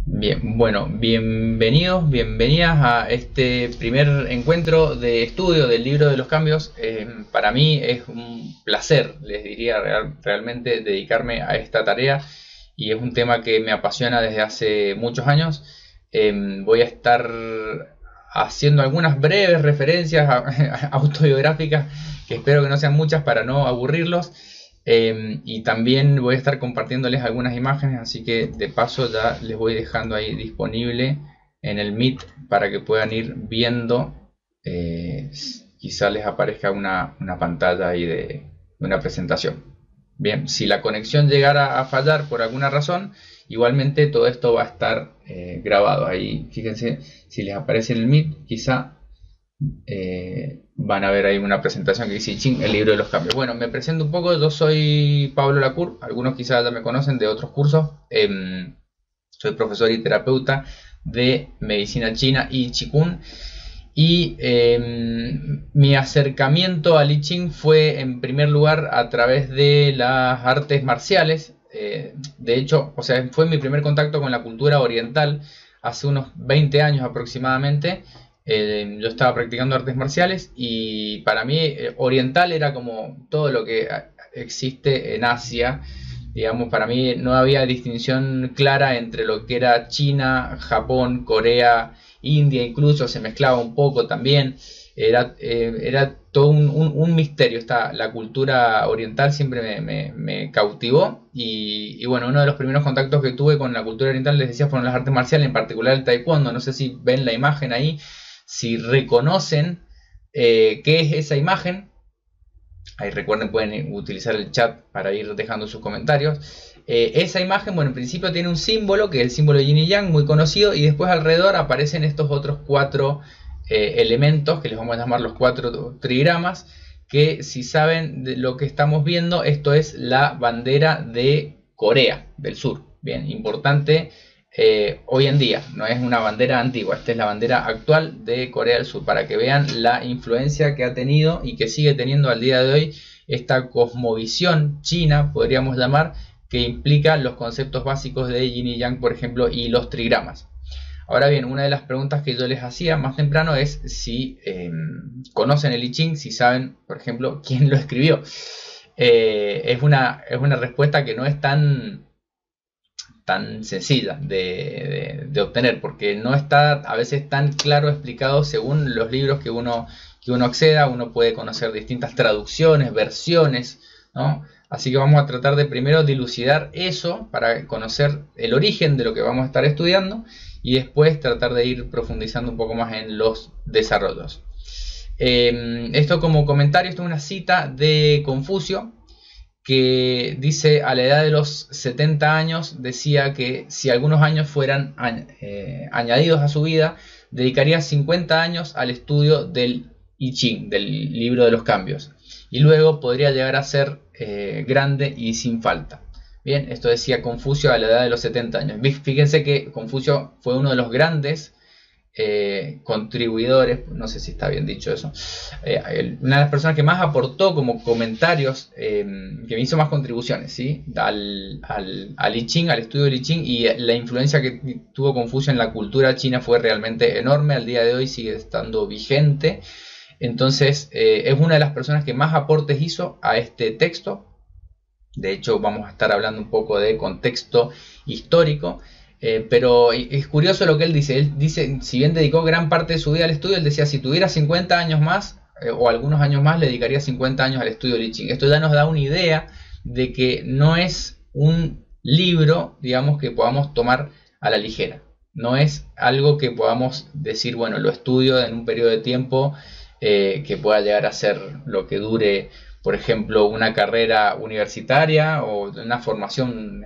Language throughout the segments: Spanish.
Bien, bueno, bienvenidos, bienvenidas a este primer encuentro de estudio del libro de los cambios. Para mí es un placer, les diría realmente, dedicarme a esta tarea y es un tema que me apasiona desde hace muchos años. Voy a estar haciendo algunas breves referencias autobiográficas que espero que no sean muchas para no aburrirlos. Y también voy a estar compartiéndoles algunas imágenes, así que de paso ya les voy dejando ahí disponible en el Meet para que puedan ir viendo. Quizá les aparezca una pantalla ahí de una presentación. Bien, si la conexión llegara a fallar por alguna razón, igualmente todo esto va a estar grabado. Ahí fíjense si les aparece en el Meet, quizá van a ver ahí una presentación que dice I Ching, el libro de los cambios. Bueno, me presento un poco, yo soy Pablo Lacour, algunos quizás ya me conocen de otros cursos. Soy profesor y terapeuta de medicina china y Qigong. Y mi acercamiento al I Ching fue en primer lugar a través de las artes marciales. De hecho, o sea, fue mi primer contacto con la cultura oriental hace unos 20 años aproximadamente. Yo estaba practicando artes marciales y para mí oriental era como todo lo que existe en Asia. Digamos, para mí no había distinción clara entre lo que era China, Japón, Corea, India, incluso se mezclaba un poco también. Era todo un misterio. La cultura oriental siempre me cautivó y bueno, uno de los primeros contactos que tuve con la cultura oriental, les decía, fueron las artes marciales, en particular el taekwondo. No sé si ven la imagen ahí, si reconocen qué es esa imagen. Ahí recuerden, pueden utilizar el chat para ir dejando sus comentarios. Esa imagen, bueno, en principio tiene un símbolo, que es el símbolo de Yin y Yang, muy conocido, y después alrededor aparecen estos otros cuatro elementos, que les vamos a llamar los cuatro trigramas, que si saben de lo que estamos viendo, esto es la bandera de Corea del Sur. Bien, importante hoy en día, no es una bandera antigua, esta es la bandera actual de Corea del Sur, para que vean la influencia que ha tenido y que sigue teniendo al día de hoy esta cosmovisión china, podríamos llamar, que implica los conceptos básicos de Yin y Yang, por ejemplo, y los trigramas. Ahora bien, una de las preguntas que yo les hacía más temprano es si conocen el I Ching, si saben, por ejemplo, quién lo escribió. Es una respuesta que no es tan sencilla de obtener, porque no está a veces tan claro explicado según los libros que uno acceda. Uno puede conocer distintas traducciones, versiones, ¿no? Así que vamos a tratar de primero dilucidar eso para conocer el origen de lo que vamos a estar estudiando y después tratar de ir profundizando un poco más en los desarrollos. Esto como comentario, esto es una cita de Confucio, que dice: a la edad de los 70 años decía que si algunos años fueran añadidos a su vida, dedicaría 50 años al estudio del I Ching, del libro de los cambios, y luego podría llegar a ser grande y sin falta. Bien, esto decía Confucio a la edad de los 70 años. Fíjense que Confucio fue uno de los grandes contribuidores, no sé si está bien dicho eso, una de las personas que más aportó como comentarios, que me hizo más contribuciones, ¿sí? al I Ching, al estudio del I Ching, y la influencia que tuvo Confucio en la cultura china fue realmente enorme. Al día de hoy sigue estando vigente. Entonces es una de las personas que más aportes hizo a este texto. De hecho, vamos a estar hablando un poco de contexto histórico. Pero es curioso lo que él dice. Él dice, si bien dedicó gran parte de su vida al estudio, él decía: si tuviera 50 años más, o algunos años más, le dedicaría 50 años al estudio del I Ching. Esto ya nos da una idea de que no es un libro, digamos, que podamos tomar a la ligera. No es algo que podamos decir, bueno, lo estudio en un periodo de tiempo que pueda llegar a ser lo que dure, por ejemplo, una carrera universitaria o una formación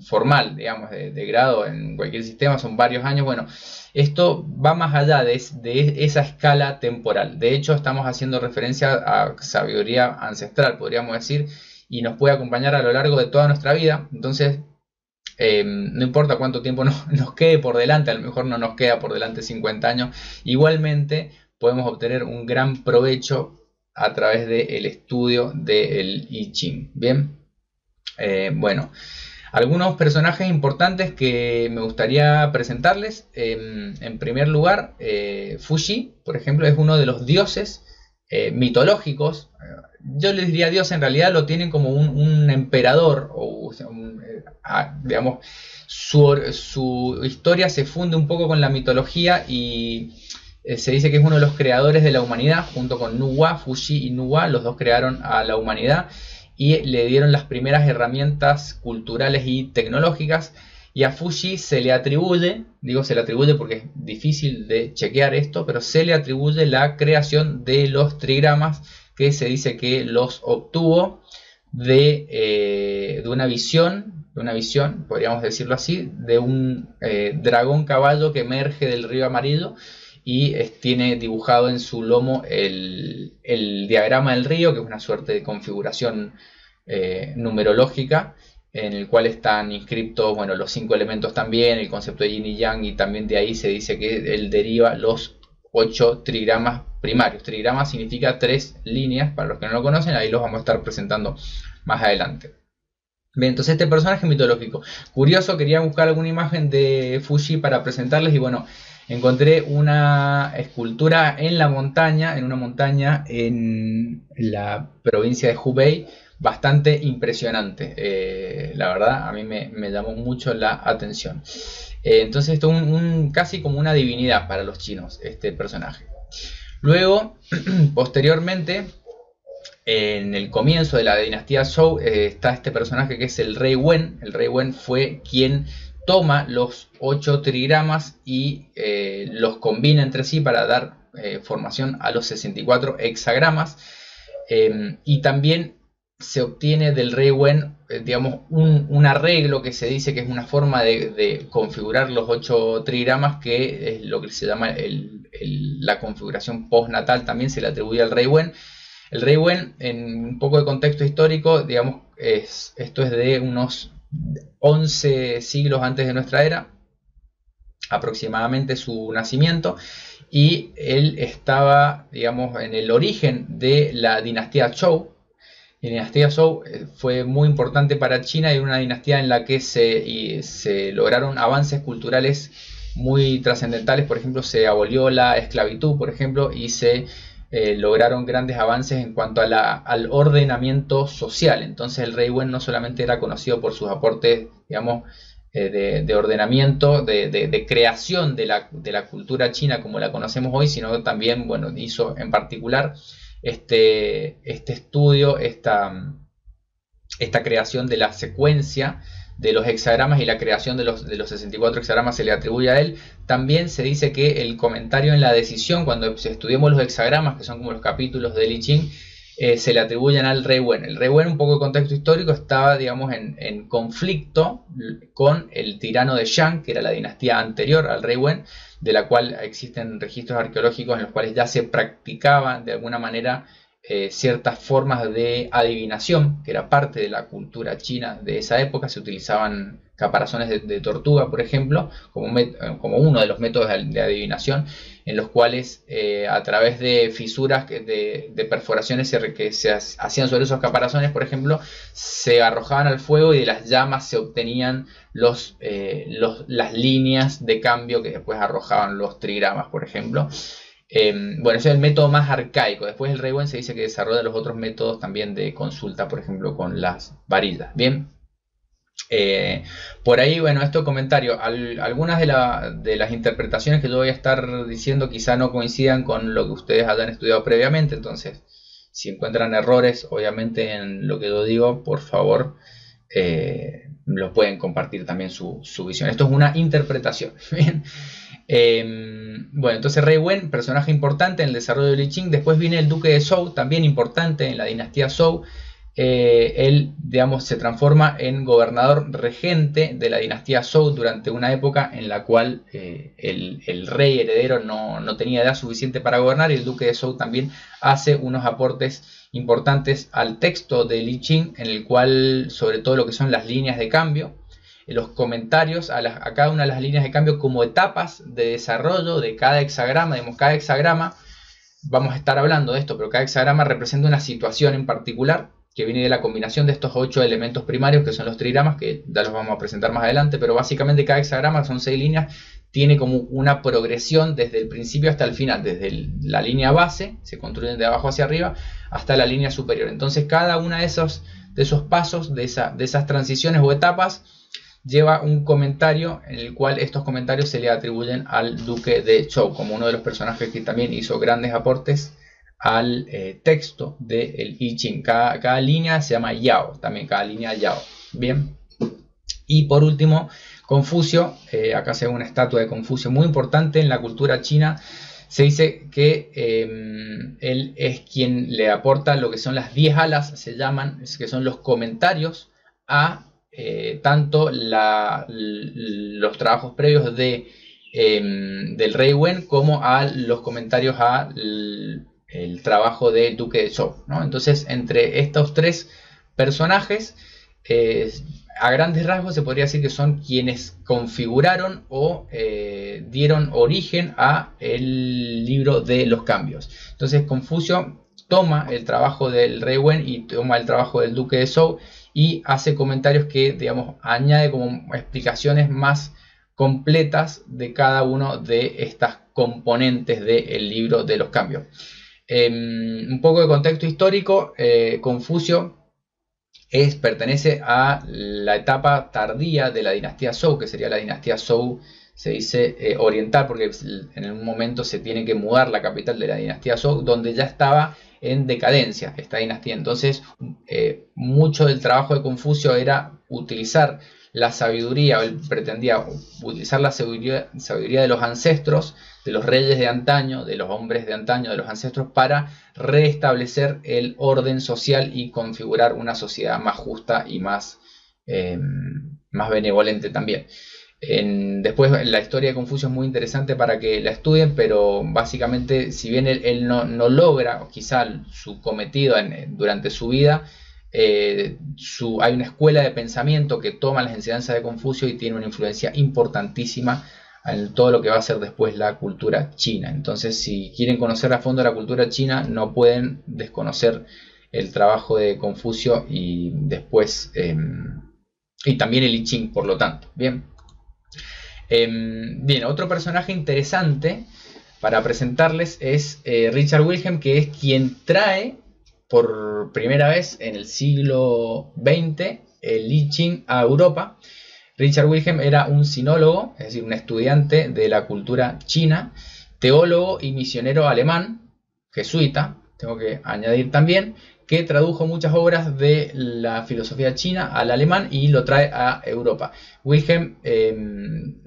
formal, digamos, de grado en cualquier sistema. Son varios años. Bueno, esto va más allá de esa escala temporal. De hecho, estamos haciendo referencia a sabiduría ancestral, podríamos decir, y nos puede acompañar a lo largo de toda nuestra vida. Entonces, no importa cuánto tiempo nos quede por delante, a lo mejor no nos queda por delante 50 años, igualmente podemos obtener un gran provecho a través del estudio del I Ching. Bien, bueno, Algunos personajes importantes que me gustaría presentarles. En primer lugar, Fuji, por ejemplo, es uno de los dioses mitológicos. Yo les diría dios, en realidad lo tienen como un emperador, o sea, digamos, su historia se funde un poco con la mitología y se dice que es uno de los creadores de la humanidad, junto con Nuwa. Fuji y Nuwa, los dos crearon a la humanidad y le dieron las primeras herramientas culturales y tecnológicas. Y a Fuji se le atribuye, digo se le atribuye porque es difícil de chequear esto, pero se le atribuye la creación de los trigramas, que se dice que los obtuvo de una visión, podríamos decirlo así, de un dragón caballo que emerge del río amarillo y tiene dibujado en su lomo el diagrama del río, que es una suerte de configuración numerológica, en el cual están inscritos, bueno, los 5 elementos también, el concepto de yin y yang, y también de ahí se dice que él deriva los 8 trigramas primarios. Trigrama significa 3 líneas, para los que no lo conocen, ahí los vamos a estar presentando más adelante. Bien, entonces este personaje mitológico. Curioso, quería buscar alguna imagen de Fuji para presentarles y bueno, encontré una escultura en la montaña, en una montaña en la provincia de Hubei, bastante impresionante. La verdad, a mí me llamó mucho la atención. Entonces esto es casi como una divinidad para los chinos, este personaje. Luego, posteriormente, en el comienzo de la dinastía Zhou, está este personaje que es el rey Wen. El rey Wen fue quien toma los 8 trigramas y los combina entre sí para dar formación a los 64 hexagramas. Y también se obtiene del rey Wen, digamos, un arreglo que se dice que es una forma de configurar los 8 trigramas, que es lo que se llama la configuración postnatal, también se le atribuye al rey Wen. El rey Wen, en un poco de contexto histórico, digamos, esto es de unos 11 siglos antes de nuestra era, aproximadamente su nacimiento, y él estaba, digamos, en el origen de la dinastía Zhou. La dinastía Zhou fue muy importante para China y una dinastía en la que se lograron avances culturales muy trascendentales. Por ejemplo, se abolió la esclavitud, por ejemplo, y se lograron grandes avances en cuanto al ordenamiento social. Entonces el rey Wen no solamente era conocido por sus aportes, digamos, de ordenamiento, de creación de la cultura china como la conocemos hoy, sino también, bueno, hizo en particular este estudio, esta creación de la secuencia de los hexagramas y la creación de los 64 hexagramas se le atribuye a él. También se dice que el comentario en la decisión, cuando estudiemos los hexagramas, que son como los capítulos de I Ching, se le atribuyen al rey Wen. El rey Wen, un poco de contexto histórico, estaba, digamos, en conflicto con el tirano de Shang, que era la dinastía anterior al rey Wen, de la cual existen registros arqueológicos en los cuales ya se practicaban de alguna manera ciertas formas de adivinación, que era parte de la cultura china de esa época. Se utilizaban caparazones de tortuga, por ejemplo, como uno de los métodos de adivinación, en los cuales a través de fisuras de perforaciones que se hacían sobre esos caparazones, por ejemplo, se arrojaban al fuego y de las llamas se obtenían las líneas de cambio que después arrojaban los trigramas, por ejemplo. Bueno, ese es el método más arcaico. Después el rey Wen se dice que desarrolla los otros métodos también de consulta, por ejemplo, con las varillas. Bien. Por ahí, bueno, estos comentarios, algunas de las interpretaciones que yo voy a estar diciendo quizá no coincidan con lo que ustedes hayan estudiado previamente. Entonces, si encuentran errores, obviamente, en lo que yo digo, por favor, lo pueden compartir también su visión. Esto es una interpretación. Bien. Bueno, entonces rey Wen, personaje importante en el desarrollo de I Ching. Después viene el duque de Zhou, también importante en la dinastía Zhou. Él, digamos, se transforma en gobernador regente de la dinastía Zhou durante una época en la cual el rey heredero no tenía edad suficiente para gobernar, y el duque de Zhou también hace unos aportes importantes al texto de I Ching, en el cual, sobre todo lo que son las líneas de cambio, los comentarios a cada una de las líneas de cambio como etapas de desarrollo de cada hexagrama. Digamos, cada hexagrama, vamos a estar hablando de esto, pero cada hexagrama representa una situación en particular. que viene de la combinación de estos 8 elementos primarios, que son los trigramas, que ya los vamos a presentar más adelante, pero básicamente cada hexagrama son 6 líneas, tiene como una progresión desde el principio hasta el final, desde la línea base, se construyen de abajo hacia arriba, hasta la línea superior. Entonces cada una de esos pasos, de esas transiciones o etapas, lleva un comentario en el cual estos comentarios se le atribuyen al duque de Zhou, como uno de los personajes que también hizo grandes aportes al texto del I Ching. Cada línea se llama Yao, también cada línea Yao. Bien. Y por último, Confucio. Acá se ve una estatua de Confucio muy importante en la cultura china. Se dice que él es quien le aporta lo que son las 10 alas, se llaman, que son los comentarios a tanto los trabajos previos del rey Wen, como a los comentarios al el trabajo del duque de Zhou, ¿no? Entonces, entre estos 3 personajes, a grandes rasgos se podría decir que son quienes configuraron o dieron origen a el libro de los cambios. Entonces Confucio toma el trabajo del rey Wen y toma el trabajo del duque de Zhou y hace comentarios que, digamos, añade como explicaciones más completas de cada uno de estas componentes del libro de los cambios. Un poco de contexto histórico. Confucio pertenece a la etapa tardía de la dinastía Zhou, que sería la dinastía Zhou, se dice oriental, porque en un momento se tiene que mudar la capital de la dinastía Zhou, donde ya estaba en decadencia esta dinastía. Entonces mucho del trabajo de Confucio era utilizar la sabiduría, o él pretendía utilizar la sabiduría de los ancestros, de los reyes de antaño, de los hombres de antaño, de los ancestros, para restablecer el orden social y configurar una sociedad más justa y más benevolente también. Después la historia de Confucio es muy interesante para que la estudien, pero básicamente, si bien él no logra quizá su cometido durante su vida, hay una escuela de pensamiento que toma las enseñanzas de Confucio y tiene una influencia importantísima en todo lo que va a ser después la cultura china. Entonces, si quieren conocer a fondo la cultura china, no pueden desconocer el trabajo de Confucio y después y también el I Ching, por lo tanto. Bien. Bien, otro personaje interesante para presentarles es Richard Wilhelm, que es quien trae por primera vez en el siglo XX el I Ching a Europa. Richard Wilhelm era un sinólogo, es decir, un estudiante de la cultura china, teólogo y misionero alemán, jesuita, tengo que añadir también, que tradujo muchas obras de la filosofía china al alemán y lo trae a Europa. Wilhelm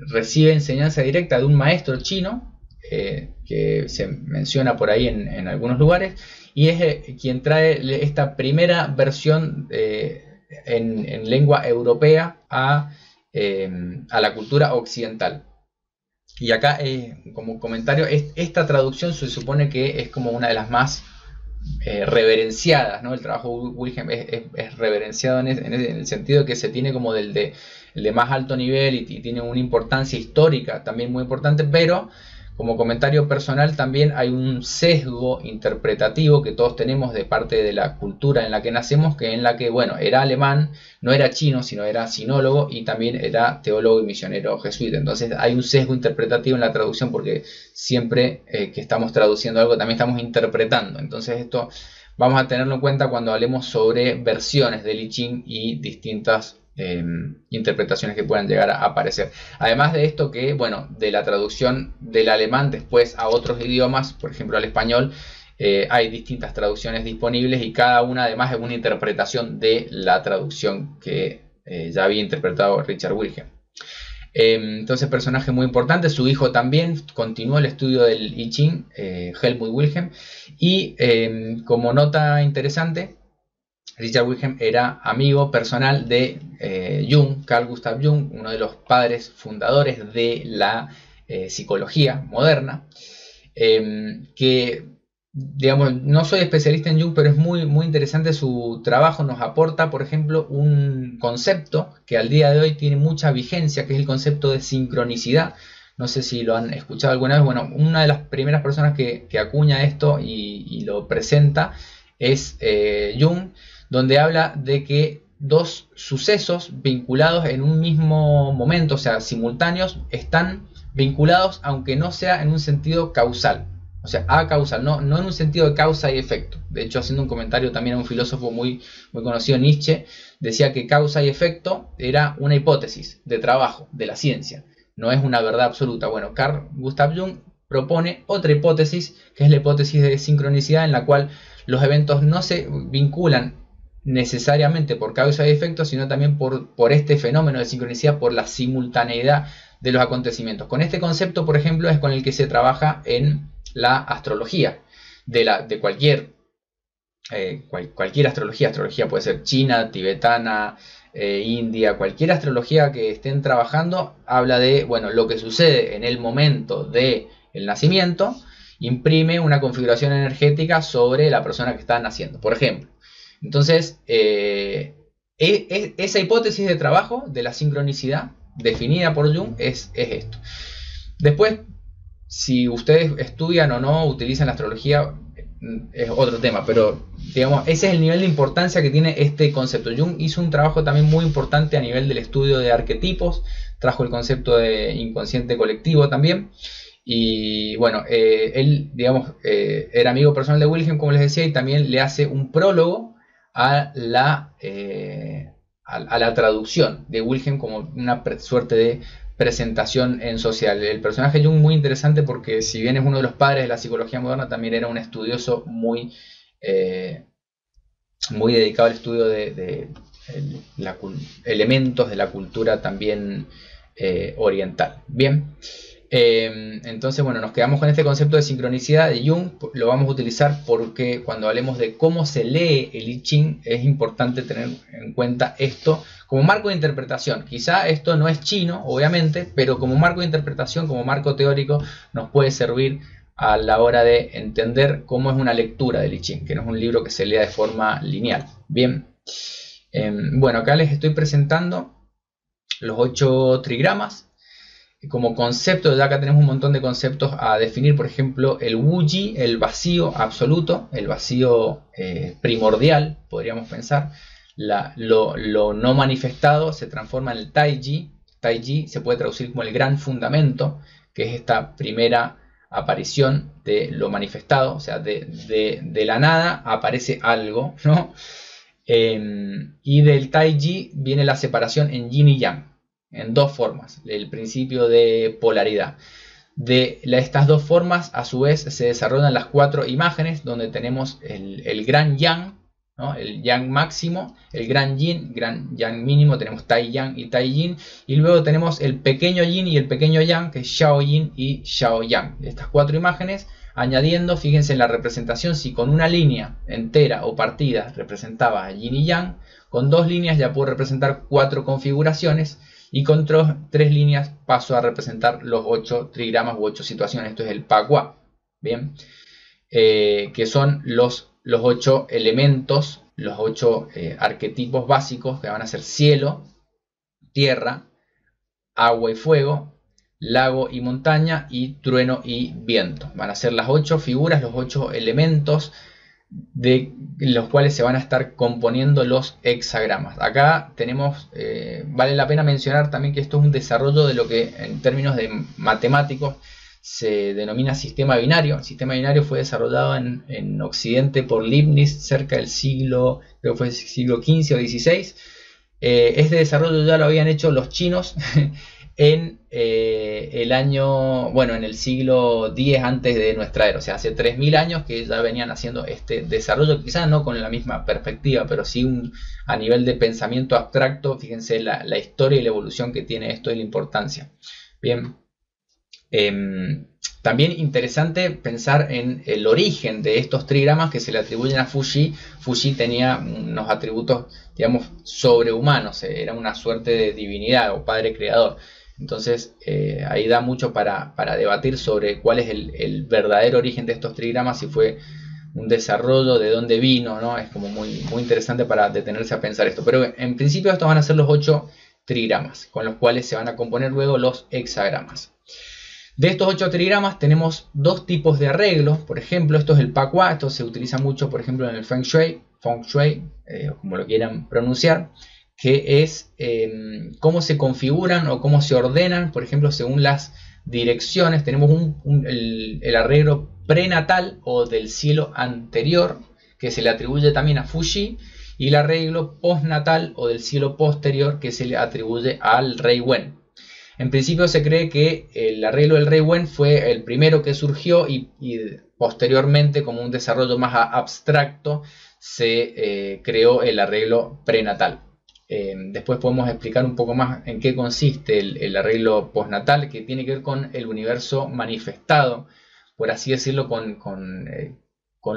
recibe enseñanza directa de un maestro chino, que se menciona por ahí en algunos lugares, y es quien trae esta primera versión en lengua europea a la cultura occidental. Y acá, como comentario, esta traducción se supone que es como una de las más reverenciadas, ¿no? El trabajo de Wilhelm es reverenciado en el sentido de que se tiene como el de más alto nivel y tiene una importancia histórica también muy importante, pero como comentario personal también hay un sesgo interpretativo que todos tenemos de parte de la cultura en la que nacemos, que en la que, bueno, era alemán, no era chino, sino era sinólogo y también era teólogo y misionero jesuita. Entonces hay un sesgo interpretativo en la traducción, porque siempre que estamos traduciendo algo también estamos interpretando. Entonces esto vamos a tenerlo en cuenta cuando hablemos sobre versiones del I Ching y distintas interpretaciones que puedan llegar a aparecer. Además de esto, que bueno, de la traducción del alemán después a otros idiomas, por ejemplo al español, hay distintas traducciones disponibles y cada una además es una interpretación de la traducción que ya había interpretado Richard Wilhelm. Entonces, personaje muy importante. Su hijo también continuó el estudio del I Ching, Helmut Wilhelm, y como nota interesante, Richard Wilhelm era amigo personal de Jung, Carl Gustav Jung, uno de los padres fundadores de la psicología moderna, que, digamos, no soy especialista en Jung, pero es muy, muy interesante su trabajo. Nos aporta, por ejemplo, un concepto que al día de hoy tiene mucha vigencia, que es el concepto de sincronicidad. No sé si lo han escuchado alguna vez. Bueno, una de las primeras personas que acuña esto y lo presenta es Jung, donde habla de que dos sucesos vinculados en un mismo momento, o sea, simultáneos, están vinculados aunque no sea en un sentido causal. O sea, acausal, no en un sentido de causa y efecto. De hecho, haciendo un comentario también a un filósofo muy conocido, Nietzsche, decía que causa y efecto era una hipótesis de trabajo, de la ciencia. No es una verdad absoluta. Bueno, Carl Gustav Jung propone otra hipótesis, que es la hipótesis de sincronicidad, en la cual los eventos no se vinculan necesariamente por causa y efecto, sino también por este fenómeno de sincronicidad, por la simultaneidad de los acontecimientos. Con este concepto, por ejemplo, es con el que se trabaja en la astrología, de cualquier astrología puede ser china, tibetana, india, cualquier astrología que estén trabajando, habla de, bueno, lo que sucede en el momento del nacimiento, imprime una configuración energética sobre la persona que está naciendo, por ejemplo. Entonces, esa hipótesis de trabajo de la sincronicidad, definida por Jung, es esto. Después, si ustedes estudian o no, utilizan la astrología, es otro tema, pero digamos, ese es el nivel de importancia que tiene este concepto. Jung hizo un trabajo también muy importante a nivel del estudio de arquetipos, trajo el concepto de inconsciente colectivo también, y bueno, él, digamos, era amigo personal de Wilhelm, como les decía, y también le hace un prólogo a la traducción de Wilhelm como una suerte de presentación en social. El personaje Jung muy interesante porque, si bien es uno de los padres de la psicología moderna, también era un estudioso muy dedicado al estudio de elementos de la cultura también oriental. Bien, entonces, bueno, nos quedamos con este concepto de sincronicidad de Jung. Lo vamos a utilizar porque cuando hablemos de cómo se lee el I Ching, es importante tener en cuenta esto como marco de interpretación. Quizá esto no es chino, obviamente, pero como marco de interpretación, como marco teórico, nos puede servir a la hora de entender cómo es una lectura del I Ching, que no es un libro que se lea de forma lineal. Bien, bueno, acá les estoy presentando los 8 trigramas. Como concepto, ya acá tenemos un montón de conceptos a definir. Por ejemplo, el Wu-Ji, el vacío absoluto, el vacío primordial, podríamos pensar. Lo no manifestado se transforma en el Tai-Ji. Tai-Ji se puede traducir como el gran fundamento, que es esta primera aparición de lo manifestado. O sea, de la nada aparece algo, ¿no? Y del Tai-Ji viene la separación en Yin y Yang, en dos formas, el principio de polaridad. De estas dos formas, a su vez, se desarrollan las 4 imágenes, donde tenemos el gran Yang, ¿no? El Yang máximo, el gran Yin, gran Yang mínimo, tenemos Tai Yang y Tai Yin, y luego tenemos el pequeño Yin y el pequeño Yang, que es Xiao Yin y Xiao Yang. Estas 4 imágenes, añadiendo, fíjense en la representación, si con una línea entera o partida representaba Yin y Yang, con 2 líneas ya puedo representar 4 configuraciones, y con 3 líneas paso a representar los 8 trigramas u 8 situaciones. Esto es el Pagua, bien, que son los 8 elementos, los 8 arquetipos básicos, que van a ser cielo, tierra, agua y fuego, lago y montaña, y trueno y viento. Van a ser las 8 figuras, los 8 elementos de los cuales se van a estar componiendo los hexagramas. Acá tenemos, vale la pena mencionar también que esto es un desarrollo de lo que en términos de matemáticos se denomina sistema binario. El sistema binario fue desarrollado en Occidente por Leibniz cerca del siglo, creo que fue el siglo XV o XVI. Este desarrollo ya lo habían hecho los chinos en el año, bueno, en el siglo X antes de nuestra era, o sea, hace 3000 años que ya venían haciendo este desarrollo, quizás no con la misma perspectiva, pero sí a nivel de pensamiento abstracto. Fíjense la historia y la evolución que tiene esto y la importancia. Bien, también interesante pensar en el origen de estos trigramas que se le atribuyen a Fuxi. Fuxi tenía unos atributos, digamos, sobrehumanos, era una suerte de divinidad o padre creador. Entonces ahí da mucho para debatir sobre cuál es el verdadero origen de estos trigramas, si fue un desarrollo, de dónde vino, ¿no? Es como muy interesante para detenerse a pensar esto. Pero en principio estos van a ser los 8 trigramas, con los cuales se van a componer luego los hexagramas. De estos 8 trigramas tenemos dos tipos de arreglos. Por ejemplo, esto es el Pakwa, esto se utiliza mucho, por ejemplo, en el Feng Shui, como lo quieran pronunciar, que es cómo se configuran o cómo se ordenan, por ejemplo, según las direcciones. Tenemos el arreglo prenatal o del cielo anterior, que se le atribuye también a Fuxi, y el arreglo postnatal o del cielo posterior, que se le atribuye al Rey Wen. En principio se cree que el arreglo del Rey Wen fue el primero que surgió y posteriormente, como un desarrollo más abstracto, se creó el arreglo prenatal. Después podemos explicar un poco más en qué consiste el arreglo postnatal, que tiene que ver con el universo manifestado, por así decirlo, con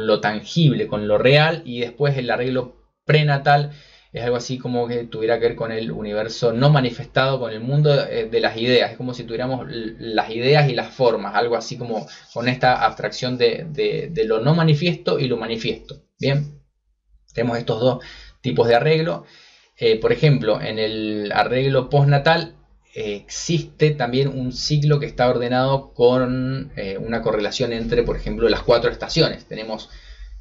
lo tangible, con lo real, y después el arreglo prenatal es algo así como que tuviera que ver con el universo no manifestado, con el mundo de las ideas. Es como si tuviéramos las ideas y las formas, algo así como con esta abstracción de lo no manifiesto y lo manifiesto. Bien, tenemos estos dos tipos de arreglo. Por ejemplo, en el arreglo postnatal existe también un ciclo que está ordenado con una correlación entre, por ejemplo, las 4 estaciones. Tenemos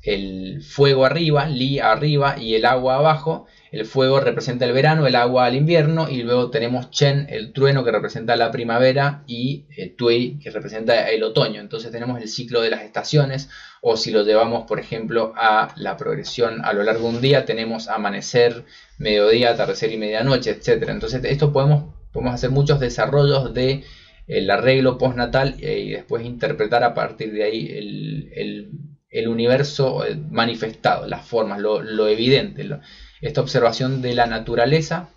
el fuego arriba, Li arriba, y el agua abajo. El fuego representa el verano, el agua al invierno, y luego tenemos Chen, el trueno, que representa la primavera, y Tui, que representa el otoño. Entonces tenemos el ciclo de las estaciones, o si lo llevamos, por ejemplo, a la progresión a lo largo de un día, tenemos amanecer, mediodía, atardecer y medianoche, etc. Entonces esto podemos hacer muchos desarrollos de el arreglo postnatal y después interpretar a partir de ahí el universo manifestado, las formas, lo evidente, esta observación de la naturaleza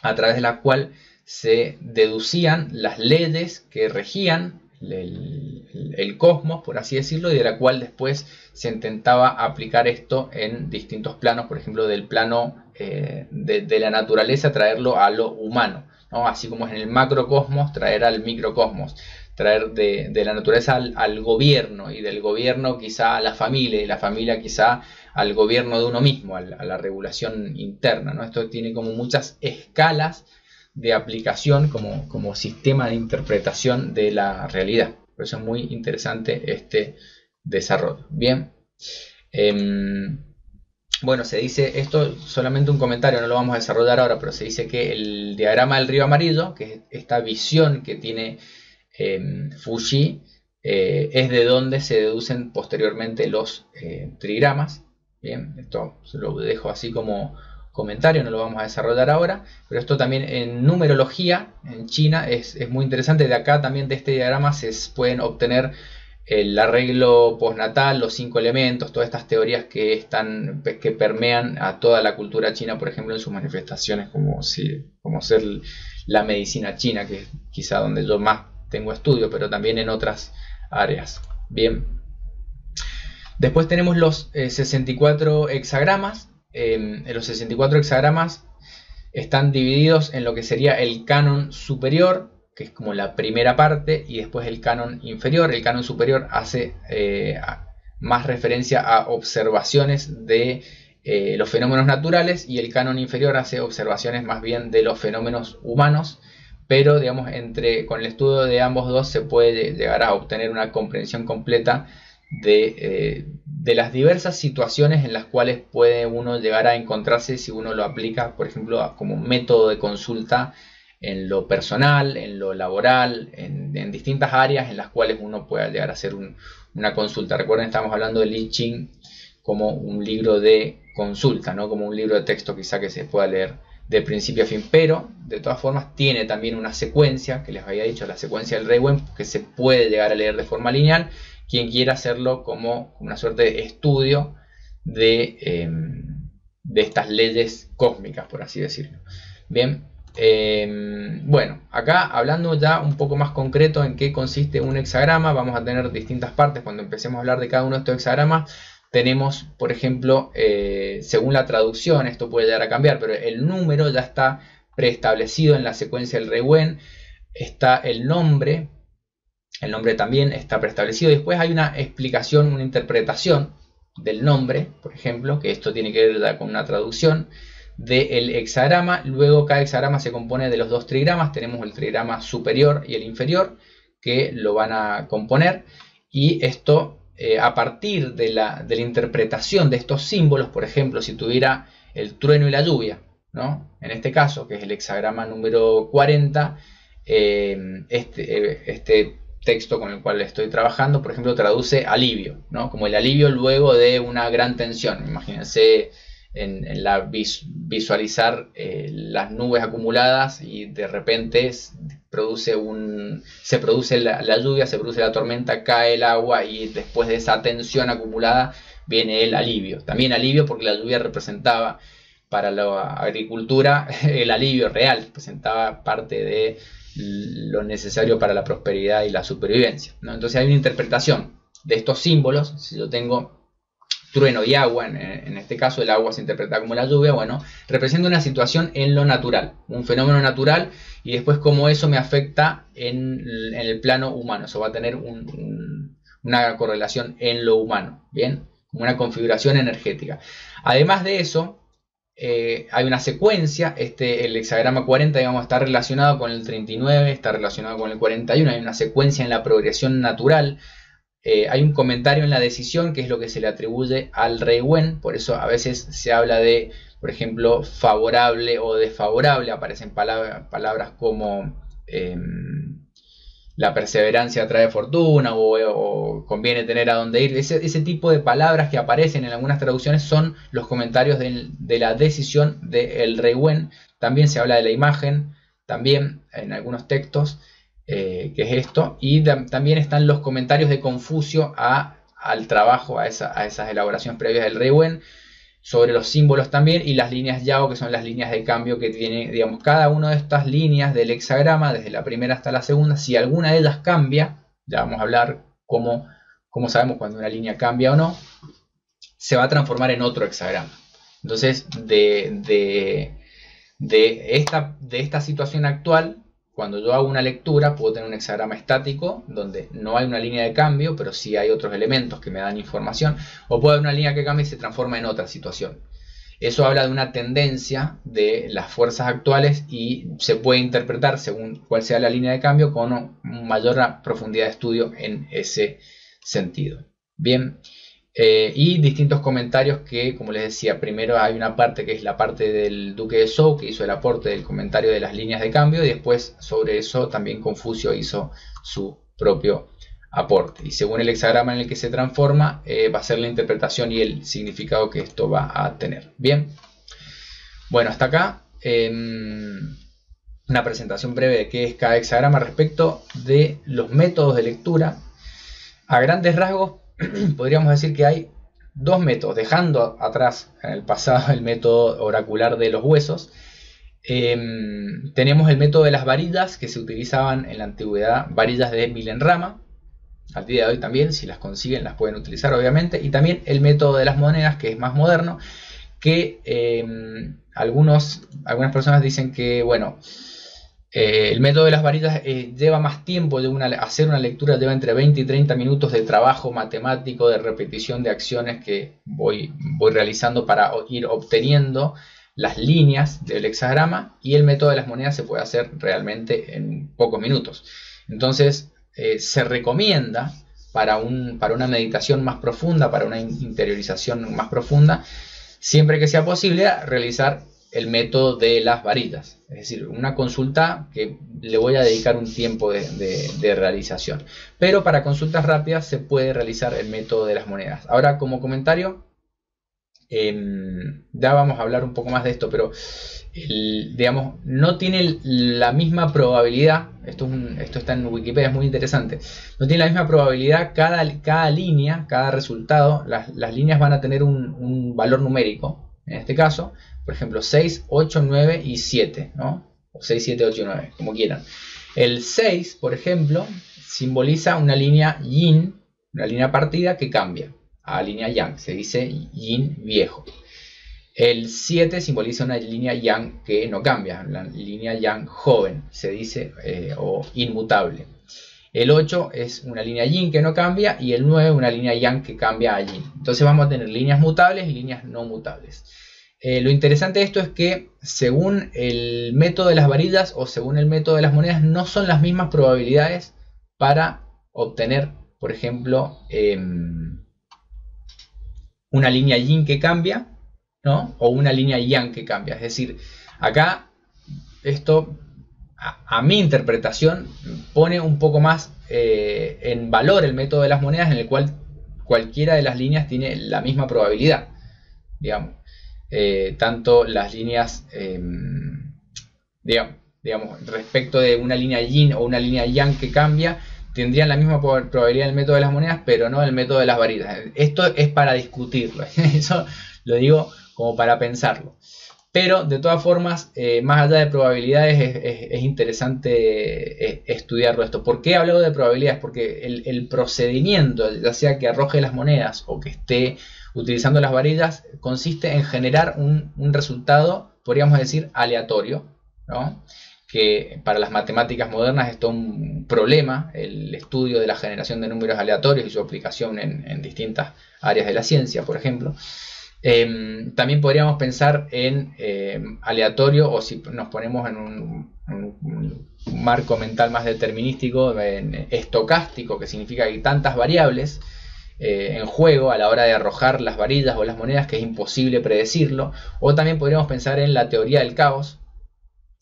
a través de la cual se deducían las leyes que regían el cosmos, por así decirlo, y de la cual después se intentaba aplicar esto en distintos planos, por ejemplo, del plano de la naturaleza, traerlo a lo humano, ¿no? Así como es en el macrocosmos, traer al microcosmos, traer de la naturaleza al gobierno, y del gobierno quizá a la familia, y la familia quizá al gobierno de uno mismo, a la regulación interna, ¿no? Esto tiene como muchas escalas de aplicación como sistema de interpretación de la realidad. Por eso es muy interesante este desarrollo. Bien. Bueno, se dice, esto solamente un comentario, no lo vamos a desarrollar ahora, pero se dice que el diagrama del río amarillo, que es esta visión que tiene Fuxi, es de donde se deducen posteriormente los trigramas. Bien, esto se lo dejo así como comentario, no lo vamos a desarrollar ahora, pero esto también en numerología en China es muy interesante. De acá también, de este diagrama, se pueden obtener el arreglo postnatal, los 5 elementos, todas estas teorías que permean a toda la cultura china, por ejemplo, en sus manifestaciones, como ser la medicina china, que es quizá donde yo más tengo estudio, pero también en otras áreas. Bien. Después tenemos los 64 hexagramas. Los 64 hexagramas están divididos en lo que sería el canon superior, que es como la primera parte, y después el canon inferior. El canon superior hace más referencia a observaciones de los fenómenos naturales, y el canon inferior hace observaciones más bien de los fenómenos humanos. Pero digamos, con el estudio de ambos dos se puede llegar a obtener una comprensión completa de las diversas situaciones en las cuales puede uno llegar a encontrarse si uno lo aplica, por ejemplo, como método de consulta en lo personal, en lo laboral, en distintas áreas en las cuales uno pueda llegar a hacer una consulta. Recuerden, estamos hablando del I Ching como un libro de consulta, no como un libro de texto quizá que se pueda leer de principio a fin, pero de todas formas tiene también una secuencia, que les había dicho, la secuencia del Rey Wen, que se puede llegar a leer de forma lineal, quien quiera hacerlo como una suerte de estudio de estas leyes cósmicas, por así decirlo. Bien, bueno, acá hablando ya un poco más concreto en qué consiste un hexagrama, vamos a tener distintas partes. Cuando empecemos a hablar de cada uno de estos hexagramas, tenemos, por ejemplo, según la traducción, esto puede llegar a cambiar, pero el número ya está preestablecido en la secuencia del Rey Wen. Está el nombre también está preestablecido. Después hay una explicación, una interpretación del nombre, por ejemplo, que esto tiene que ver con una traducción del hexagrama. Luego cada hexagrama se compone de los dos trigramas. Tenemos el trigrama superior y el inferior, que lo van a componer, y esto a partir de la interpretación de estos símbolos. Por ejemplo, si tuviera el trueno y la lluvia, ¿no? En este caso, que es el hexagrama número 40, este texto con el cual estoy trabajando, por ejemplo, traduce alivio, ¿no? Como el alivio luego de una gran tensión. Imagínense visualizar las nubes acumuladas y de repente se produce la lluvia, se produce la tormenta, cae el agua, y después de esa tensión acumulada viene el alivio. También alivio porque la lluvia representaba para la agricultura el alivio real, representaba parte de lo necesario para la prosperidad y la supervivencia, ¿no? Entonces hay una interpretación de estos símbolos. Si yo tengo trueno y agua, en este caso el agua se interpreta como la lluvia, bueno, representa una situación en lo natural, un fenómeno natural, y después cómo eso me afecta en el plano humano. Eso va a tener una correlación en lo humano, ¿bien? Como una configuración energética. Además de eso, hay una secuencia. El hexagrama 40, digamos, está relacionado con el 39, está relacionado con el 41, hay una secuencia en la progresión natural. Hay un comentario en la decisión, que es lo que se le atribuye al rey Wen. Por eso a veces se habla de, por ejemplo, favorable o desfavorable. Aparecen palabras como la perseverancia trae fortuna, o conviene tener a dónde ir. Ese tipo de palabras que aparecen en algunas traducciones son los comentarios de la decisión del rey Wen. También se habla de la imagen, también en algunos textos, que es esto. Y también están los comentarios de Confucio al trabajo, a esas elaboraciones previas del rey Wen, sobre los símbolos también, y las líneas Yao, que son las líneas de cambio que tiene, digamos, cada una de estas líneas del hexagrama, desde la primera hasta la segunda. Si alguna de ellas cambia, ya vamos a hablar cómo sabemos cuando una línea cambia o no, se va a transformar en otro hexagrama. Entonces, de esta situación actual, cuando yo hago una lectura, puedo tener un hexagrama estático donde no hay una línea de cambio, pero sí hay otros elementos que me dan información, o puedo haber una línea que cambia y se transforma en otra situación. Eso habla de una tendencia de las fuerzas actuales, y se puede interpretar según cuál sea la línea de cambio con mayor profundidad de estudio en ese sentido. Bien. Y distintos comentarios que, como les decía, primero hay una parte que es la parte del duque de Zhou, que hizo el aporte del comentario de las líneas de cambio, y después sobre eso también Confucio hizo su propio aporte. Y según el hexagrama en el que se transforma, va a ser la interpretación y el significado que esto va a tener. Bien, bueno, hasta acá una presentación breve de qué es cada hexagrama respecto de los métodos de lectura. A grandes rasgos, podríamos decir que hay dos métodos, dejando atrás en el pasado el método oracular de los huesos. Tenemos el método de las varillas, que se utilizaban en la antigüedad, varillas de Milenrama. Al día de hoy también, si las consiguen, las pueden utilizar, obviamente. Y también el método de las monedas, que es más moderno, que algunas personas dicen que, bueno, el método de las varillas lleva más tiempo. Hacer una lectura lleva entre 20 y 30 minutos de trabajo matemático, de repetición de acciones que voy realizando para ir obteniendo las líneas del hexagrama, y el método de las monedas se puede hacer realmente en pocos minutos. Entonces se recomienda para una meditación más profunda, para una interiorización más profunda, siempre que sea posible, realizar el método de las varillas, es decir, una consulta que le voy a dedicar un tiempo de realización. Pero para consultas rápidas se puede realizar el método de las monedas. Ahora, como comentario, ya vamos a hablar un poco más de esto, pero digamos, no tiene la misma probabilidad. Esto está en Wikipedia, es muy interesante. No tiene la misma probabilidad cada línea, cada resultado. Las líneas van a tener un valor numérico. En este caso, por ejemplo, 6, 8, 9 y 7, ¿no? O 6, 7, 8 y 9, como quieran. El 6, por ejemplo, simboliza una línea yin, una línea partida que cambia a línea yang. Se dice yin viejo. El 7 simboliza una línea yang que no cambia, la línea yang joven, se dice, o inmutable. El 8 es una línea yin que no cambia, y el 9 una línea yang que cambia a yin. Entonces vamos a tener líneas mutables y líneas no mutables. Lo interesante de esto es que según el método de las varillas o según el método de las monedas, no son las mismas probabilidades para obtener, por ejemplo, una línea yin que cambia, ¿no? O una línea yang que cambia. Es decir, acá esto, a mi interpretación, pone un poco más en valor el método de las monedas, en el cual cualquiera de las líneas tiene la misma probabilidad, digamos. Tanto las líneas, digamos, respecto de una línea yin o una línea yang que cambia, tendrían la misma probabilidad del método de las monedas, pero no el método de las varitas. Esto es para discutirlo, eso lo digo como para pensarlo. Pero de todas formas, más allá de probabilidades, es interesante estudiarlo esto. ¿Por qué hablo de probabilidades? Porque el procedimiento, ya sea que arroje las monedas o que esté utilizando las varillas, consiste en generar un resultado, podríamos decir, aleatorio, ¿no? Que para las matemáticas modernas es todo un problema, el estudio de la generación de números aleatorios y su aplicación en distintas áreas de la ciencia, por ejemplo. También podríamos pensar en aleatorio, o si nos ponemos en un marco mental más determinístico, en estocástico, que significa que hay tantas variables en juego a la hora de arrojar las varillas o las monedas que es imposible predecirlo. O también podríamos pensar en la teoría del caos,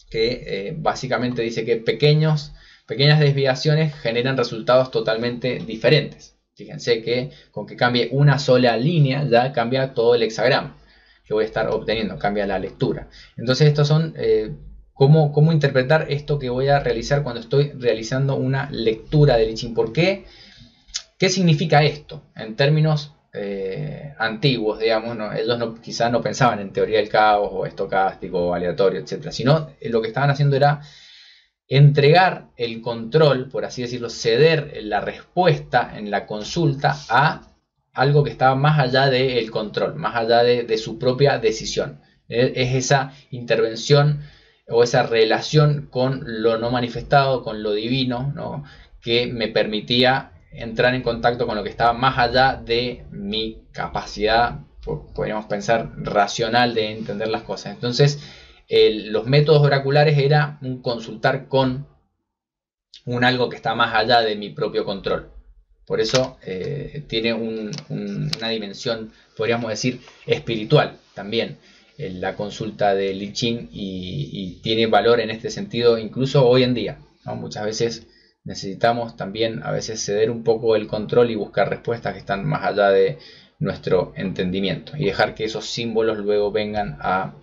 que básicamente dice que pequeñas desviaciones generan resultados totalmente diferentes. Fíjense que con que cambie una sola línea ya cambia todo el hexagrama que voy a estar obteniendo, cambia la lectura. Entonces estos son cómo interpretar esto que voy a realizar cuando estoy realizando una lectura del I Ching. ¿Por qué? ¿Qué significa esto? En términos antiguos, digamos, ¿no? Ellos quizás no pensaban en teoría del caos o estocástico o aleatorio, etc. Sino lo que estaban haciendo era entregar el control, por así decirlo, ceder la respuesta en la consulta a algo que estaba más allá del control, más allá de su propia decisión. Es esa intervención o esa relación con lo no manifestado, con lo divino, ¿no? Que me permitía entrar en contacto con lo que estaba más allá de mi capacidad, podríamos pensar, racional de entender las cosas. Entonces, los métodos oraculares era un consultar con un algo que está más allá de mi propio control. Por eso tiene una dimensión, podríamos decir, espiritual también, la consulta del I Ching, y tiene valor en este sentido incluso hoy en día, ¿no? Muchas veces necesitamos también a veces ceder un poco el control y buscar respuestas que están más allá de nuestro entendimiento y dejar que esos símbolos luego vengan a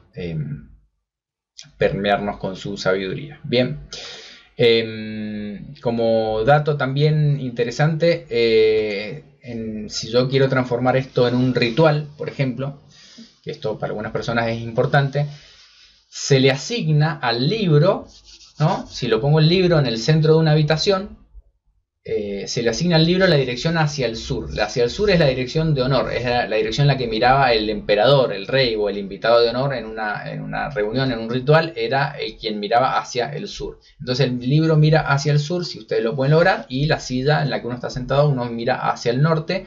permearnos con su sabiduría. Bien, como dato también interesante, si yo quiero transformar esto en un ritual, por ejemplo, que esto para algunas personas es importante, se le asigna al libro, ¿no? Si lo pongo el libro en el centro de una habitación, se le asigna al libro la dirección hacia el sur. Hacia el sur es la dirección de honor, es la dirección en la que miraba el emperador, el rey o el invitado de honor en una reunión, en un ritual, era el quien miraba hacia el sur. Entonces el libro mira hacia el sur, si ustedes lo pueden lograr, y la silla en la que uno está sentado, uno mira hacia el norte.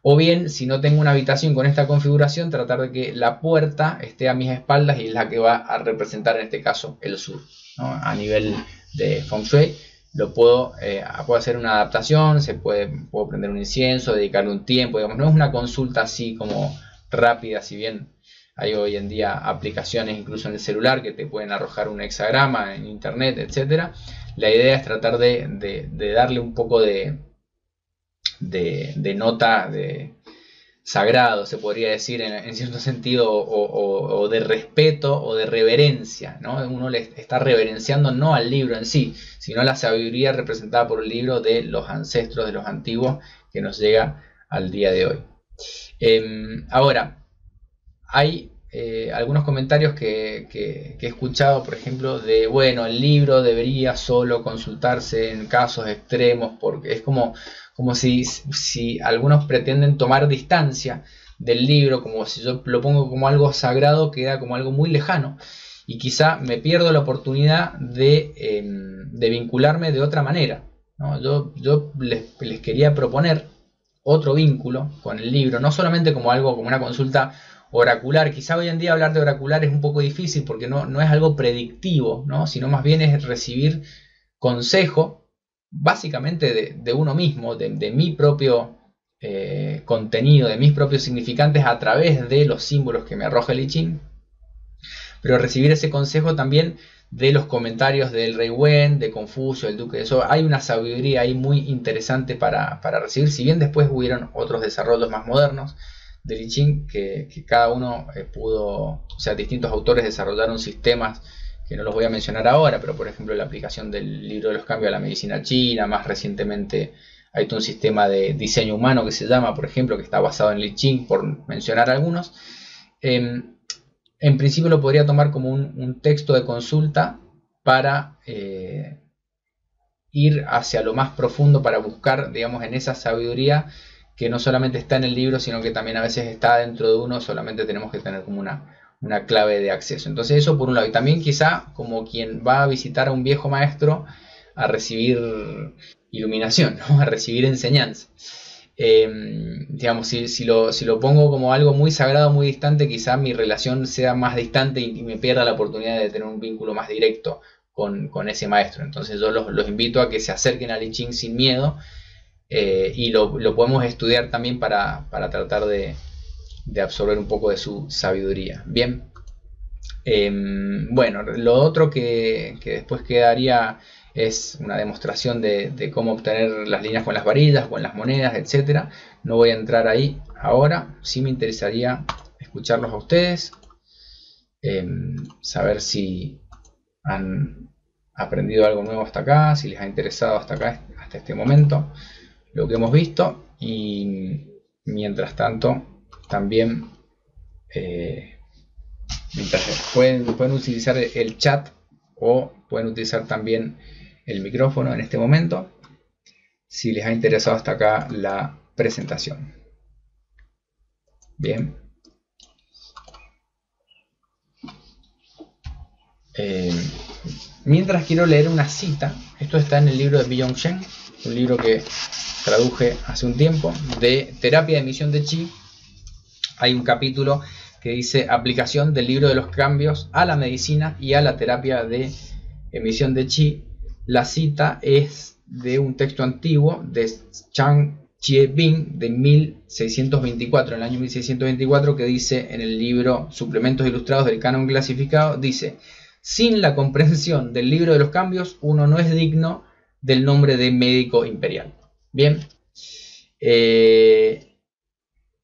O bien, si no tengo una habitación con esta configuración, tratar de que la puerta esté a mis espaldas y es la que va a representar en este caso el sur, ¿no? A nivel de Feng Shui puedo hacer una adaptación, puedo prender un incienso, dedicarle un tiempo, digamos, no es una consulta así como rápida, si bien hay hoy en día aplicaciones incluso en el celular que te pueden arrojar un hexagrama en internet, etc. La idea es tratar de darle un poco de nota de sagrado, se podría decir en cierto sentido, o de respeto o de reverencia, ¿no? Uno le está reverenciando no al libro en sí, sino a la sabiduría representada por el libro de los ancestros, de los antiguos, que nos llega al día de hoy. Ahora, hay algunos comentarios que he escuchado, por ejemplo, de, bueno, el libro debería solo consultarse en casos extremos, porque es como si algunos pretenden tomar distancia del libro, como si yo lo pongo como algo sagrado, queda como algo muy lejano, y quizá me pierdo la oportunidad de vincularme de otra manera, ¿no? Yo les quería proponer otro vínculo con el libro, no solamente como una consulta oracular. Quizá hoy en día hablar de oracular es un poco difícil porque no es algo predictivo, ¿no? Sino más bien es recibir consejo básicamente de uno mismo, de mi propio contenido, de mis propios significantes a través de los símbolos que me arroja el I Ching, pero recibir ese consejo también de los comentarios del rey Wen, de Confucio, el duque de Zhou. Hay una sabiduría ahí muy interesante para recibir, si bien después hubieron otros desarrollos más modernos del I Ching que cada uno pudo, o sea, distintos autores desarrollaron sistemas que no los voy a mencionar ahora, pero por ejemplo la aplicación del libro de los cambios a la medicina china, más recientemente hay todo un sistema de diseño humano que se llama, por ejemplo, que está basado en el I Ching, por mencionar algunos. En principio lo podría tomar como un texto de consulta para ir hacia lo más profundo, para buscar, digamos, en esa sabiduría que no solamente está en el libro, sino que también a veces está dentro de uno, solamente tenemos que tener como una clave de acceso. Entonces eso por un lado, y también quizá como quien va a visitar a un viejo maestro a recibir iluminación, ¿no? A recibir enseñanza. Digamos, si lo pongo como algo muy sagrado, muy distante, quizá mi relación sea más distante y me pierda la oportunidad de tener un vínculo más directo con ese maestro. Entonces yo los invito a que se acerquen al I Ching sin miedo, y lo podemos estudiar también para tratar de absorber un poco de su sabiduría. Bien, bueno, lo otro que después quedaría es una demostración de cómo obtener las líneas con las varillas, con las monedas, etc. No voy a entrar ahí ahora. Sí me interesaría escucharlos a ustedes, saber si han aprendido algo nuevo hasta acá, si les ha interesado hasta acá, hasta este momento, lo que hemos visto. Y mientras tanto, también mientras pueden utilizar el chat o pueden utilizar también el micrófono en este momento, si les ha interesado hasta acá la presentación. Bien. Mientras quiero leer una cita. Esto está en el libro de Beyond Shen, un libro que traduje hace un tiempo, de terapia de emisión de chi. Hay un capítulo que dice aplicación del libro de los cambios a la medicina y a la terapia de emisión de chi. La cita es de un texto antiguo de Chang Chie-Bing de 1624, en el año 1624, que dice en el libro Suplementos Ilustrados del Canon Clasificado, dice: sin la comprensión del libro de los cambios, uno no es digno del nombre de médico imperial. Bien.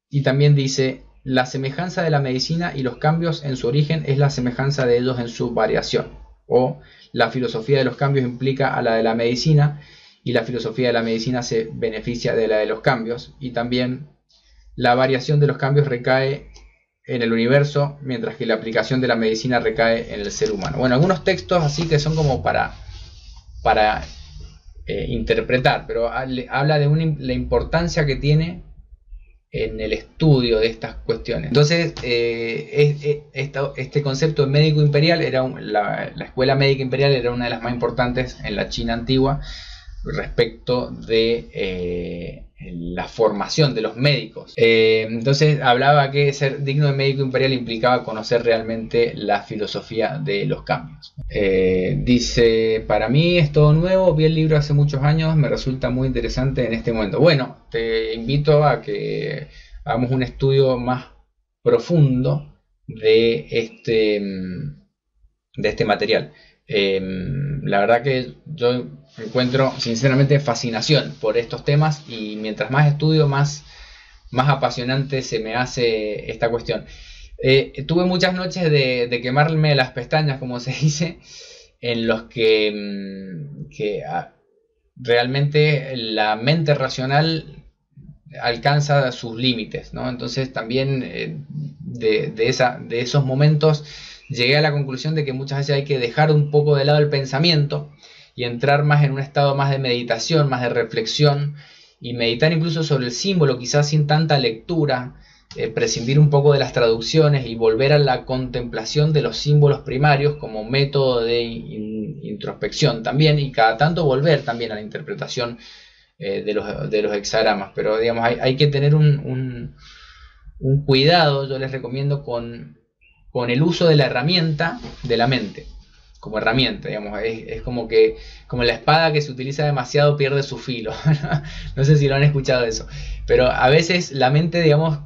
Y también dice: la semejanza de la medicina y los cambios en su origen es la semejanza de ellos en su variación. O la filosofía de los cambios implica a la de la medicina y la filosofía de la medicina se beneficia de la de los cambios. Y también la variación de los cambios recae en el universo, mientras que la aplicación de la medicina recae en el ser humano. Bueno, algunos textos así que son como para interpretar, pero habla de la importancia que tiene en el estudio de estas cuestiones. Entonces, este concepto de médico imperial era la escuela médica imperial era una de las más importantes en la China antigua respecto de la formación de los médicos. Entonces hablaba que ser digno de médico imperial implicaba conocer realmente la filosofía de los cambios. Dice: para mí es todo nuevo, vi el libro hace muchos años, me resulta muy interesante en este momento. Bueno, te invito a que hagamos un estudio más profundo de este material. La verdad que yo encuentro sinceramente fascinación por estos temas, y mientras más estudio, más apasionante se me hace esta cuestión. Tuve muchas noches de quemarme las pestañas, como se dice, en los que realmente la mente racional alcanza sus límites, ¿no? Entonces también de esos momentos llegué a la conclusión de que muchas veces hay que dejar un poco de lado el pensamiento y entrar más en un estado más de meditación, más de reflexión, y meditar incluso sobre el símbolo, quizás sin tanta lectura, prescindir un poco de las traducciones y volver a la contemplación de los símbolos primarios como método de introspección también, y cada tanto volver también a la interpretación de los hexagramas. Pero digamos, hay que tener un cuidado, yo les recomiendo, con el uso de la herramienta de la mente. como herramienta, digamos, es como que como la espada que se utiliza demasiado pierde su filo. No sé si lo han escuchado eso, pero a veces la mente, digamos,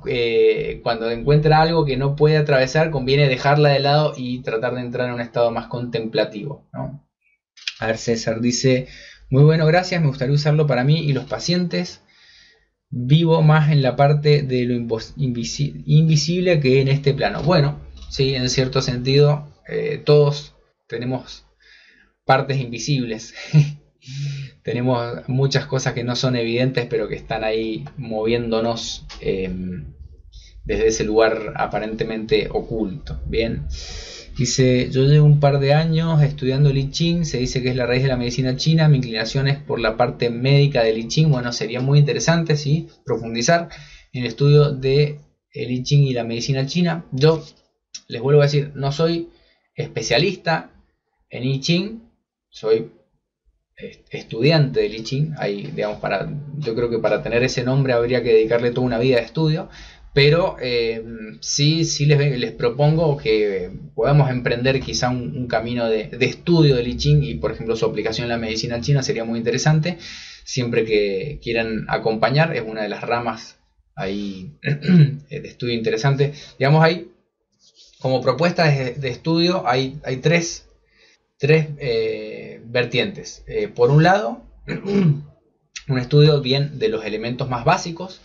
cuando encuentra algo que no puede atravesar, conviene dejarla de lado y tratar de entrar en un estado más contemplativo, ¿no? A ver, César dice, muy bueno, gracias, me gustaría usarlo para mí y los pacientes. Vivo más en la parte de lo invisible que en este plano. Bueno, sí, en cierto sentido, todos tenemos partes invisibles. Tenemos muchas cosas que no son evidentes, pero que están ahí moviéndonos desde ese lugar aparentemente oculto. Bien. Dice, yo llevo un par de años estudiando el I Ching, se dice que es la raíz de la medicina china, mi inclinación es por la parte médica del I Ching. Bueno, sería muy interesante, ¿sí?, profundizar en el estudio de el I Ching y la medicina china. Yo les vuelvo a decir, no soy especialista en I Ching, soy estudiante del I Ching. Ahí, digamos, yo creo que para tener ese nombre habría que dedicarle toda una vida de estudio. Pero sí les propongo que podamos emprender quizá un camino de estudio del I Ching y, por ejemplo, su aplicación en la medicina china sería muy interesante. Siempre que quieran acompañar, es una de las ramas ahí de estudio interesante. Digamos, hay como propuestas de estudio, hay tres vertientes. Por un lado, un estudio bien de los elementos más básicos,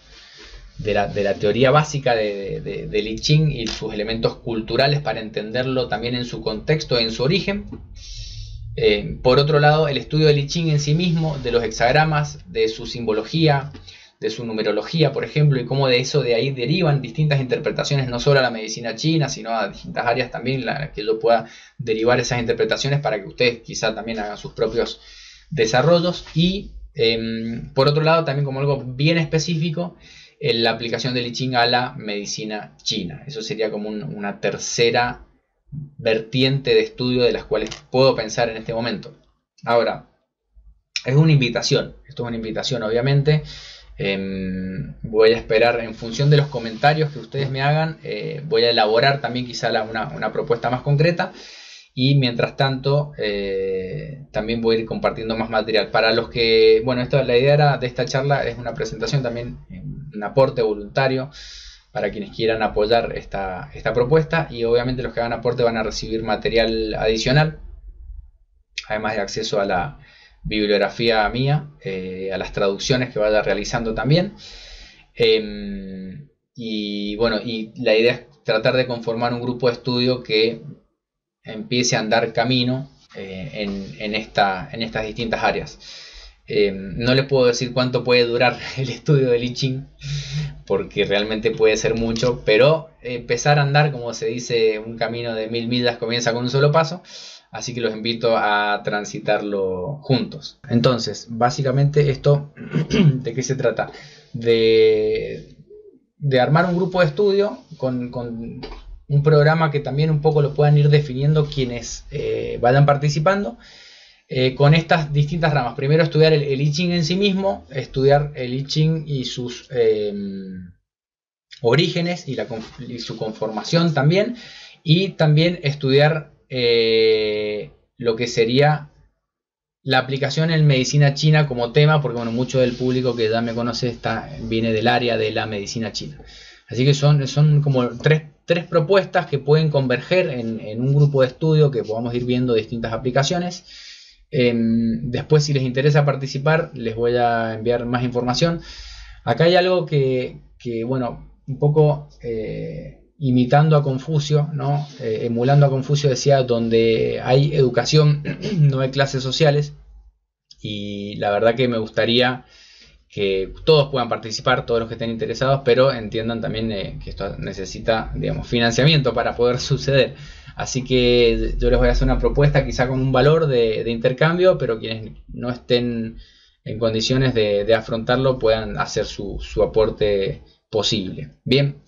de la teoría básica del I Ching y sus elementos culturales para entenderlo también en su contexto, en su origen. Por otro lado, el estudio del I Ching en sí mismo, de los hexagramas, de su simbología, de su numerología, por ejemplo, y cómo de ahí derivan distintas interpretaciones, no solo a la medicina china, sino a distintas áreas también, que yo pueda derivar esas interpretaciones para que ustedes quizá también hagan sus propios desarrollos. Y por otro lado, también como algo bien específico, en la aplicación del I Ching a la medicina china. Eso sería como una tercera vertiente de estudio de las cuales puedo pensar en este momento. Ahora, es una invitación. Esto es una invitación, obviamente. Voy a esperar, en función de los comentarios que ustedes me hagan, voy a elaborar también quizá una propuesta más concreta. Y mientras tanto, también voy a ir compartiendo más material. Para los que, bueno, la idea de esta charla es una presentación también, un aporte voluntario para quienes quieran apoyar esta propuesta. Y obviamente los que hagan aporte van a recibir material adicional, además de acceso a la bibliografía mía, a las traducciones que vaya realizando también. Y bueno, y la idea es tratar de conformar un grupo de estudio que empiece a andar camino en estas distintas áreas. No les puedo decir cuánto puede durar el estudio del I Ching, porque realmente puede ser mucho, pero empezar a andar, como se dice, un camino de 1000 millas comienza con un solo paso, así que los invito a transitarlo juntos. Entonces, básicamente esto, ¿de qué se trata? De armar un grupo de estudio con un programa que también un poco lo puedan ir definiendo quienes vayan participando, con estas distintas ramas. Primero estudiar el I Ching en sí mismo, estudiar el I Ching y sus orígenes y su conformación también, y también estudiar lo que sería la aplicación en medicina china como tema, porque bueno, mucho del público que ya me conoce viene del área de la medicina china. Así que son como tres propuestas que pueden converger en un grupo de estudio que podamos ir viendo distintas aplicaciones. Después, si les interesa participar, les voy a enviar más información. Acá hay algo que bueno, un poco imitando a Confucio, ¿no? Emulando a Confucio, decía, donde hay educación no hay clases sociales. Y la verdad que me gustaría que todos puedan participar, todos los que estén interesados, pero entiendan también que esto necesita, digamos, financiamiento para poder suceder. Así que yo les voy a hacer una propuesta quizá con un valor de intercambio, pero quienes no estén en condiciones de afrontarlo puedan hacer su aporte posible. Bien,